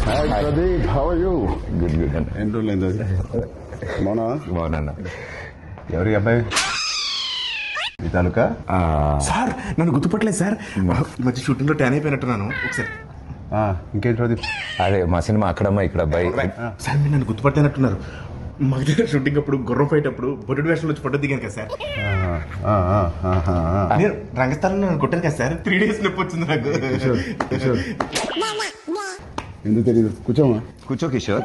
Hi Pradeep, how are you? Good good అన్న. ఎన్ని రోజులైంది అది? బాగున్నా. ఎవరి అబ్బాయి? మీ తాలూకా? సార్ నన్ను గుర్తుపట్టలేదు సార్. ఈ మధ్య షూటింగ్ లో ట్యాన్ అయిపోయినట్టున్నాను. ఒకసారి ఇంకేంటి ప్రదీప్? అదే మా సినిమా అక్కడమ్మా ఇక్కడ అబ్బాయి. సార్ మీరు నన్ను గుర్తుపట్టినట్టున్నారు. మా దగ్గర షూటింగ్ అప్పుడు గుర్రం ఫైట్ అప్పుడు బొడ్డు వేషంలో వచ్చి ఫోటో దిగాను కదా సార్. నేను రంగస్థలంలో నన్ను కొట్టాను కదా సార్. 3 days నొప్పి వచ్చింది నాకు. ఎందుకు తెలియదు? కూర్చోమా. కూర్చో కిషోర్,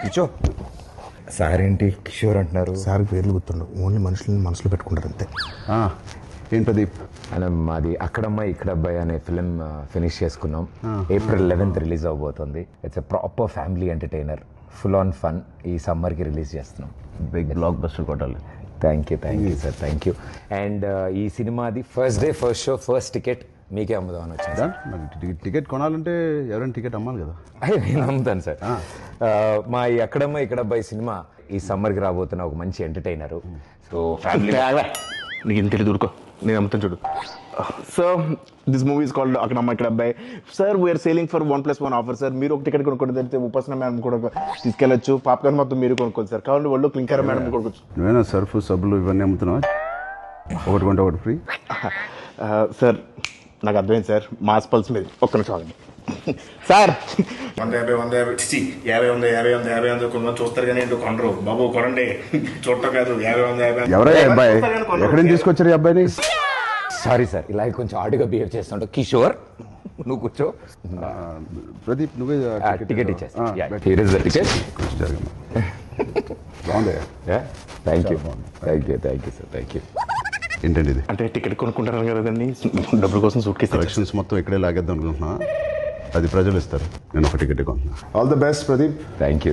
కూర్చో. సార్ ఏంటి కిషోర్ అంటున్నారు? సార్ పేర్లు గుర్తుండవు, ఓన్లీ మనుషులని మనసులో పెట్టుకుంటారు అంతే. ఏం ప్రదీప్? అలా మాది అక్కడమ్మాయి ఇక్కడ అబ్బాయి అనే ఫిలిం ఫినిష్ చేసుకున్నాం. April 11th రిలీజ్ అవబోతుంది. It's a proper family entertainer, full on fun. ఈ సమ్మర్కి రిలీజ్ చేస్తున్నాం. బిగ్ బ్లాక్ బస్టర్ కొట్టాలి. Thank you sir, thank you. And ఈ సినిమాది first day first show first ticket మీకే అమ్ముదామని వచ్చింది. మరి టికెట్ కొనాలంటే ఎవరైనా టికెట్ అమ్మాలి కదా. నేను అమ్ముతాను సార్. మా ఈ అక్కడమ్మ ఇక్కడ అబ్బాయి సినిమా ఈ సమ్మర్కి రాబోతున్న ఒక మంచి ఎంటర్టైనర్. సో ఫ్యామిలీ నీకు ఏం తెలియదు, ఊరుకో, నేను అమ్ముతాను చూడు. Sir this movie is called Akkadamma Ikkada Abbayi. Sir we are selling for 1+1 offer sir. మీరు ఒక టికెట్ కొనుక్కోండి, తెలిస్తే ఉపాసన మేడం కూడా తీసుకెళ్ళచ్చు. పాప్కార్న్ మొత్తం మీరు కొనుక్కోండి సార్. కావాలి వాళ్ళు క్లింకర్ మేడం కొనుక్కోవచ్చు. నువ్వేనా సర్ఫ్ సబ్బులు ఇవన్నీ అమ్ముతున్నావా? ఒకటి కొంటే ఒకటి ఫ్రీ. సార్ నాకు అర్థమైంది సార్, మాస్ పల్స్ మీద. ఒక్క నిమిషం ఆగండి సార్. 150 కొంతమంది చూస్తారు కానీ ఏంటో కొనరు. బాబు కొనండి, చూడటం కాదు. 50 ఎవరయ్యా అబ్బాయి? ఎక్కడి నుంచి తీసుకొచ్చారు ఈ అబ్బాయిని? సారీ సార్, ఇలా కొంచెం ఆడుగా బిహేవ్ చేస్తుంటా. కిషోర్ నువ్వు కూర్చో. ప్రదీప్ నువ్వే టికెట్ ఇచ్చేస్తా. Here is the ticket. బాగుందయ్యా. Thank you sir, thank you. ఏంటండి ఇది? అంటే టికెట్ కొనుక్కుంటారు కదండి, డబ్బుల కోసం సూట్ కేసు కలెక్షన్స్ మొత్తం ఇక్కడే లాగేద్దాం అనుకుంటున్నా. అది ప్రజలు ఇస్తారు. నేను ఒక టికెట్ కొంటున్నా. All the best Pradeep. Thank you.